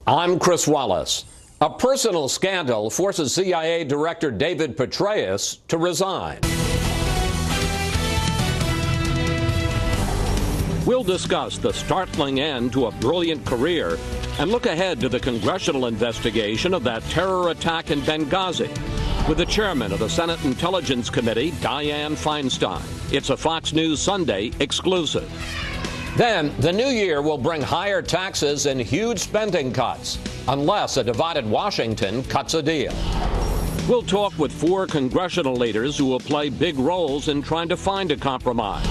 I'm Chris Wallace. A personal scandal forces CIA Director David Petraeus to resign. We'll discuss the startling end to a brilliant career and look ahead to the congressional investigation of that terror attack in Benghazi with the chairman of the Senate Intelligence Committee, Dianne Feinstein. It's a Fox News Sunday exclusive. Then, the new year will bring higher taxes and huge spending cuts, unless a divided Washington cuts a deal. We'll talk with 4 congressional leaders who will play big roles in trying to find a compromise.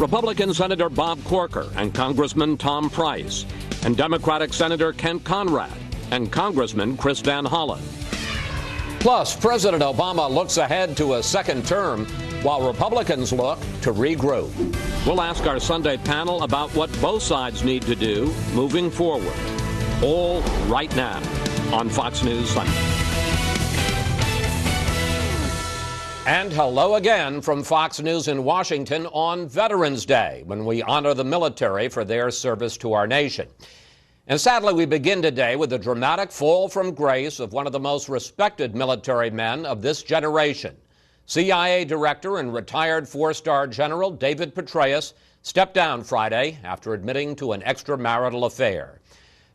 Republican Senator Bob Corker and Congressman Tom Price, and Democratic Senator Kent Conrad, and Congressman Chris Van Hollen. Plus, President Obama looks ahead to a second term, while Republicans look to regroup. We'll ask our Sunday panel about what both sides need to do moving forward. All right now on Fox News Sunday. And hello again from Fox News in Washington on Veterans Day, when we honor the military for their service to our nation. And sadly, we begin today with the dramatic fall from grace of one of the most respected military men of this generation. CIA Director and retired 4-star General David Petraeus stepped down Friday after admitting to an extramarital affair.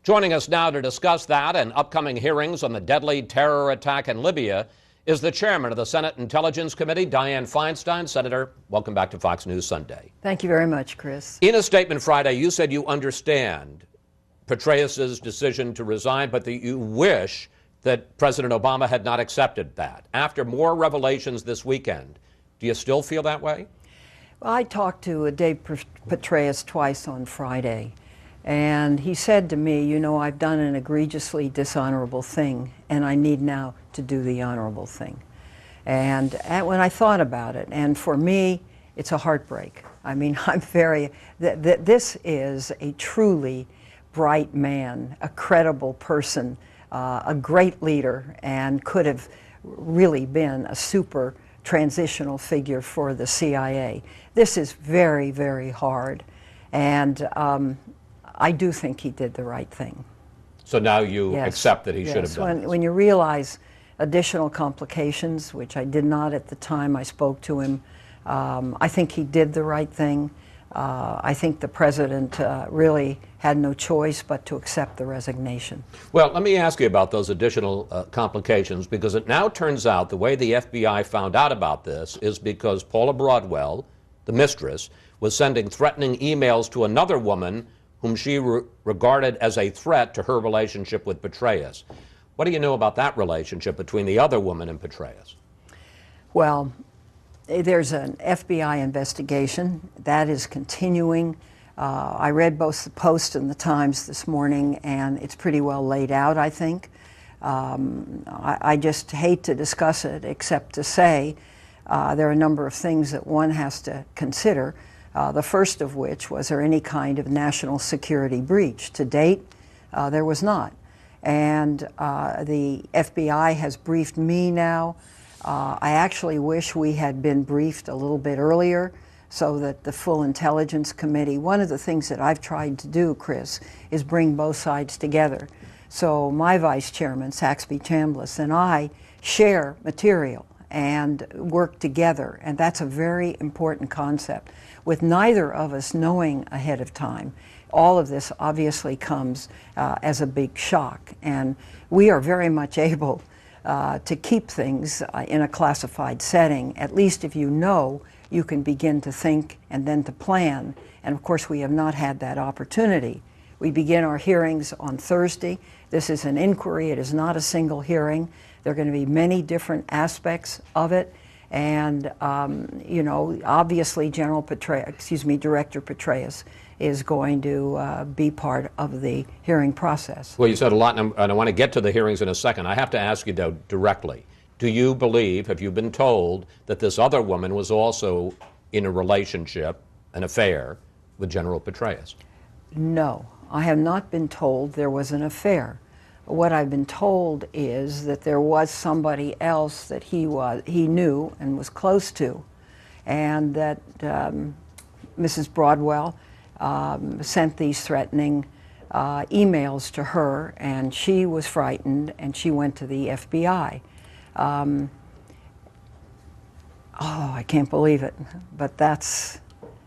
Joining us now to discuss that and upcoming hearings on the deadly terror attack in Libya is the chairman of the Senate Intelligence Committee, Dianne Feinstein. Senator, welcome back to Fox News Sunday. Thank you very much, Chris. In a statement Friday, you said you understand Petraeus' decision to resign, but that you wish that President Obama had not accepted that. After more revelations this weekend, do you still feel that way? Well, I talked to Dave Petraeus twice on Friday, and he said to me, you know, I've done an egregiously dishonorable thing, and I need now to do the honorable thing. And when I thought about it, and for me, it's a heartbreak. I mean, this is a truly bright man, a credible person, a great leader, and could have really been a super transitional figure for the CIA. This is very, very hard, and I do think he did the right thing. So now you accept that he should have done this. When you realize additional complications, which I did not at the time I spoke to him, I think he did the right thing. I think the president really had no choice but to accept the resignation. Well, let me ask you about those additional complications, because it now turns out the way the FBI found out about this is because Paula Broadwell, the mistress, was sending threatening emails to another woman whom she regarded as a threat to her relationship with Petraeus. What do you know about that relationship between the other woman and Petraeus? Well, there's an FBI investigation that is continuing. I read both the Post and the Times this morning, and it's pretty well laid out, I think. I just hate to discuss it, except to say there are a number of things that one has to consider. The first of which, was there any kind of national security breach? To date, there was not. And the FBI has briefed me now. I actually wish we had been briefed a little bit earlier so that the full Intelligence Committee, one of the things that I've tried to do, Chris, is bring both sides together. So my vice chairman, Saxby Chambliss, and I share material and work together, and that's a very important concept. With neither of us knowing ahead of time, all of this obviously comes as a big shock, and we are very much able to keep things in a classified setting. At least if you know, you can begin to think and then to plan. And of course, we have not had that opportunity. We begin our hearings on Thursday. This is an inquiry. It is not a single hearing. There are going to be many different aspects of it. And, you know, obviously Director Petraeus is going to be part of the hearing process. Well, you said a lot, and I want to get to the hearings in a second. I have to ask you, though, directly. Do you believe, have you been told, that this other woman was also in a relationship, an affair, with General Petraeus? No, I have not been told there was an affair. What I've been told is that there was somebody else that he knew and was close to, and that Mrs. Broadwell sent these threatening emails to her, and she was frightened, and she went to the FBI. Oh, I can't believe it, but that's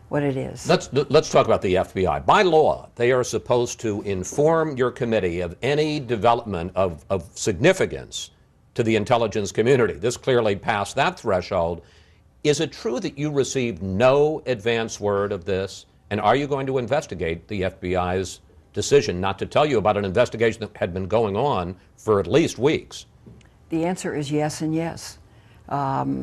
what it is. Let's talk about the FBI. By law, they are supposed to inform your committee of any development of significance to the intelligence community. This clearly passed that threshold. Is it true that you received no advance word of this? And are you going to investigate the FBI's decision not to tell you about an investigation that had been going on for at least weeks? The answer is yes and yes.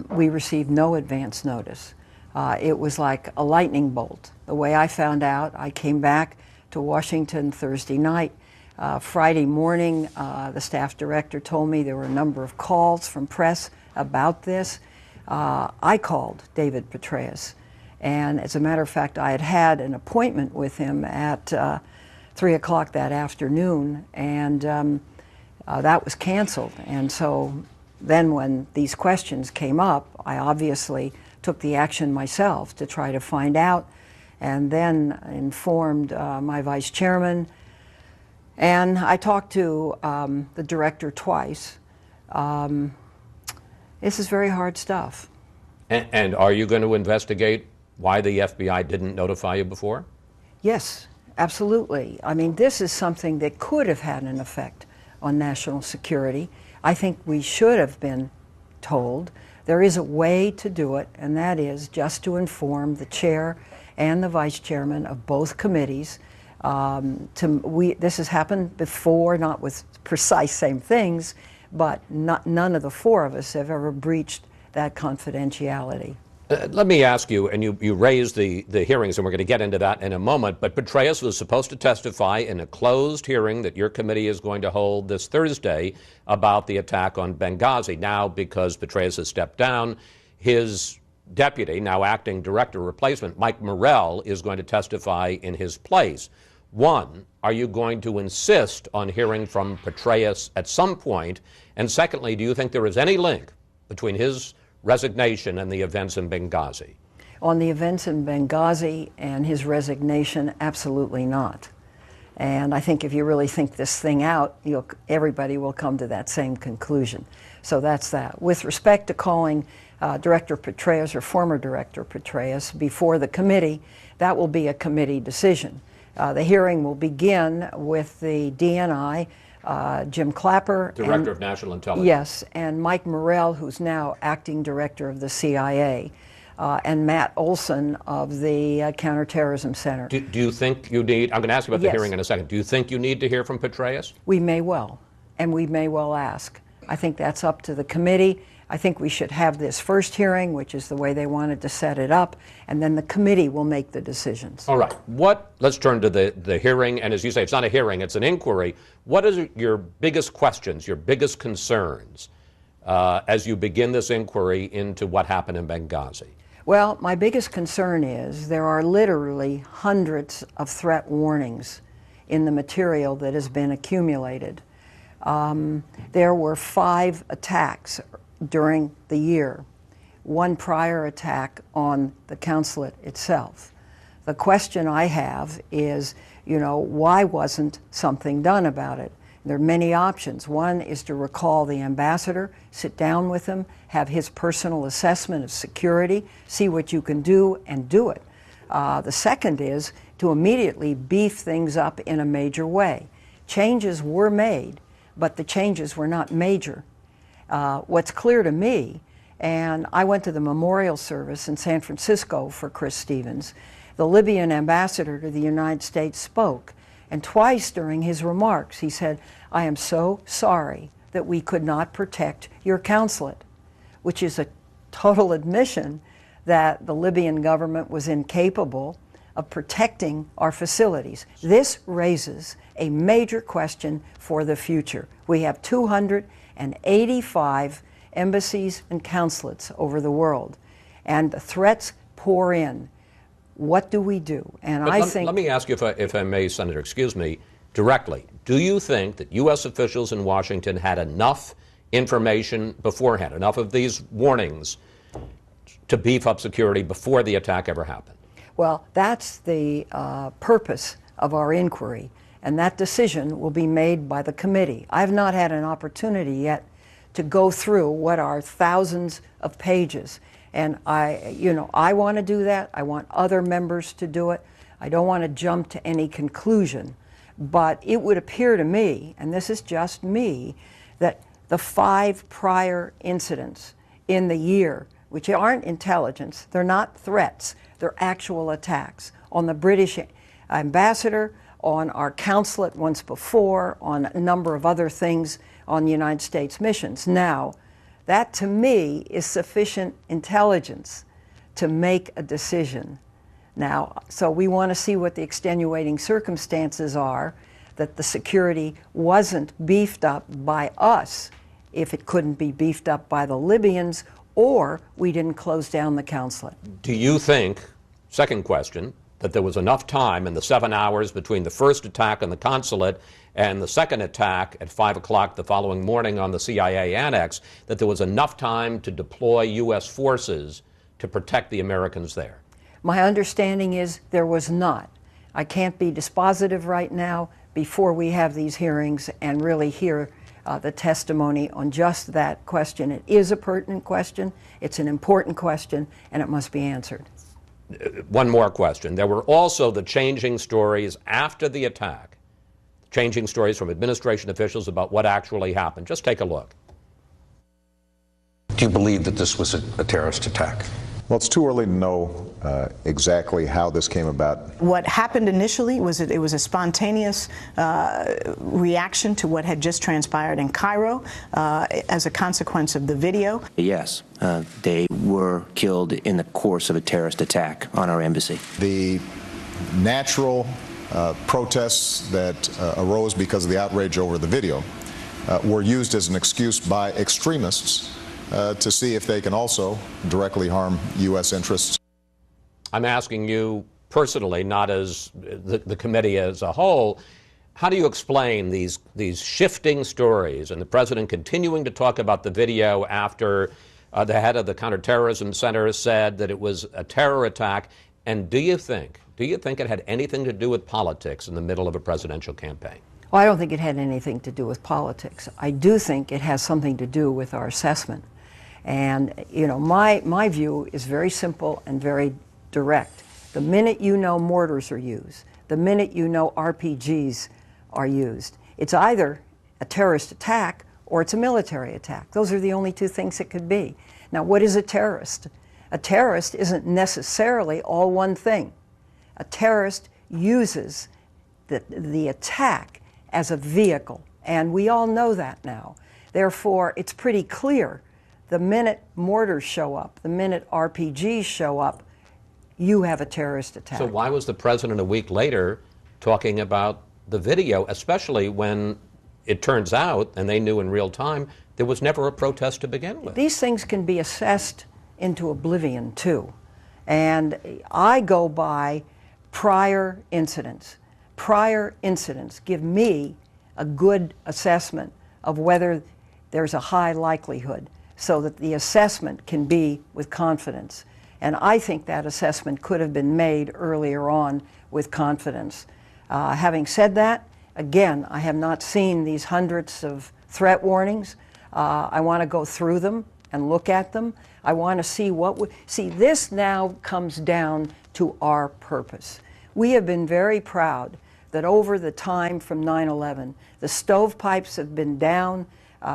We received no advance notice. It was like a lightning bolt. The way I found out, I came back to Washington Thursday night. Friday morning, the staff director told me there were a number of calls from press about this. I called David Petraeus, and as a matter of fact, I had had an appointment with him at 3 o'clock that afternoon, and that was canceled. And so then when these questions came up, I obviously took the action myself to try to find out, and then informed my vice chairman, and I talked to the director twice. This is very hard stuff. And are you going to investigate why the FBI didn't notify you before? Yes, absolutely. I mean, this is something that could have had an effect on national security. I think we should have been told. There is a way to do it, and that is just to inform the chair and the vice chairman of both committees. This has happened before, not with precise same things, but none of the four of us have ever breached that confidentiality. Let me ask you, and you raised the hearings, and we're going to get into that in a moment, but Petraeus was supposed to testify in a closed hearing that your committee is going to hold this Thursday about the attack on Benghazi. Now, because Petraeus has stepped down, his deputy, now acting director replacement, Mike Morrell, is going to testify in his place. One, are you going to insist on hearing from Petraeus at some point? And secondly, do you think there is any link between his resignation and the events in Benghazi? On the events in Benghazi and his resignation, absolutely not. And I think if you really think this thing out, everybody will come to that same conclusion. So that's that. With respect to calling Director Petraeus or former Director Petraeus before the committee, that will be a committee decision. The hearing will begin with the DNI, Jim Clapper. Director of National Intelligence. Yes, and Mike Morrell, who's now acting director of the CIA, and Matt Olson of the Counterterrorism Center. Do you think you need, I'm going to ask you about the hearing in a second, do you think you need to hear from Petraeus? We may well, and we may well ask. I think that's up to the committee. I think we should have this first hearing, which is the way they wanted to set it up, and then the committee will make the decisions. All right. Let's turn to the hearing, and as you say, it's not a hearing, it's an inquiry. What are your biggest questions, your biggest concerns as you begin this inquiry into what happened in Benghazi? Well, my biggest concern is there are literally hundreds of threat warnings in the material that has been accumulated. There were 5 attacks during the year, one prior attack on the consulate itself. The question I have is, why wasn't something done about it? There are many options. One is to recall the ambassador, sit down with him, have his personal assessment of security, see what you can do, and do it. The second is to immediately beef things up in a major way. Changes were made, but the changes were not major. What's clear to me, and I went to the memorial service in San Francisco for Chris Stevens, the Libyan ambassador to the United States spoke, and twice during his remarks he said, "I am so sorry that we could not protect your consulate," which is a total admission that the Libyan government was incapable of protecting our facilities. This raises a major question for the future. We have 285 embassies and consulates over the world, and the threats pour in. What do we do? And let me ask you, if I may, Senator, excuse me, directly. Do you think that U.S. officials in Washington had enough information beforehand, enough of these warnings to beef up security before the attack ever happened? Well, that's the purpose of our inquiry. and that decision will be made by the committee. I've not had an opportunity yet to go through what are thousands of pages. And I want to do that. I want other members to do it. I don't want to jump to any conclusion. But it would appear to me, and this is just me, that the 5 prior incidents in the year, which aren't intelligence, they're not threats, they're actual attacks on the British ambassador, on our consulate once before, on a number of other things on the United States missions. Now, that to me is sufficient intelligence to make a decision. Now, so we want to see what the extenuating circumstances are, that the security wasn't beefed up by us if it couldn't be beefed up by the Libyans, or we didn't close down the consulate. Do you think, second question, that there was enough time in the 7 hours between the first attack on the consulate and the second attack at 5 o'clock the following morning on the CIA annex, that there was enough time to deploy U.S. forces to protect the Americans there? My understanding is there was not. I can't be dispositive right now before we have these hearings and really hear the testimony on just that question. It is a pertinent question, it's an important question, and it must be answered. One more question. There were also the changing stories after the attack, changing stories from administration officials about what actually happened. Just take a look. Do you believe that this was a terrorist attack? Well, it's too early to know exactly how this came about. What happened initially was that it was a spontaneous reaction to what had just transpired in Cairo as a consequence of the video. Yes, they were killed in the course of a terrorist attack on our embassy. The natural protests that arose because of the outrage over the video were used as an excuse by extremists to see if they can also directly harm U.S. interests. I'm asking you personally, not as the committee as a whole, how do you explain these shifting stories and the president continuing to talk about the video after the head of the counterterrorism center said that it was a terror attack? And do you think it had anything to do with politics in the middle of a presidential campaign? Well, I don't think it had anything to do with politics. I do think it has something to do with our assessment. And, my view is very simple and very direct. The minute you know mortars are used, the minute you know RPGs are used, it's either a terrorist attack or it's a military attack. Those are the only two things it could be. Now, what is a terrorist? A terrorist isn't necessarily all one thing. A terrorist uses the attack as a vehicle, and we all know that now. Therefore, it's pretty clear the minute mortars show up, the minute RPGs show up, you have a terrorist attack. So why was the president a week later talking about the video, especially when it turns out, and they knew in real time, there was never a protest to begin with? These things can be assessed into oblivion, too. And I go by prior incidents. Prior incidents give me a good assessment of whether there's a high likelihood, so that the assessment can be with confidence. And I think that assessment could have been made earlier on with confidence. Having said that, again, I have not seen these hundreds of threat warnings. I want to go through them and look at them. I want to see see, this now comes down to our purpose. We have been very proud that over the time from 9/11, the stovepipes have been down,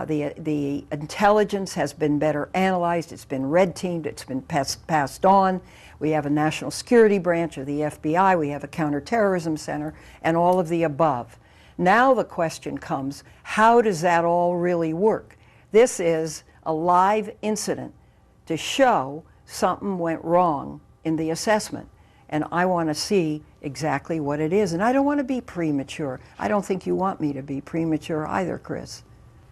the intelligence has been better analyzed, it's been red-teamed, it's been passed on. We have a national security branch of the FBI, we have a counterterrorism center, and all of the above. Now the question comes, how does that all really work? This is a live incident to show something went wrong in the assessment. And I want to see exactly what it is. And I don't want to be premature. I don't think you want me to be premature either, Chris.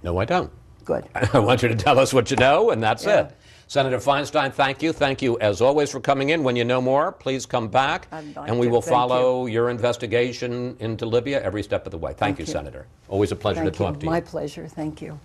No, I don't. Good. I want you to tell us what you know, and that's it. Senator Feinstein, thank you. Thank you, as always, for coming in. When you know more, please come back, and we will follow your investigation into Libya every step of the way. Thank you, Senator. Always a pleasure to talk to you. My pleasure. Thank you.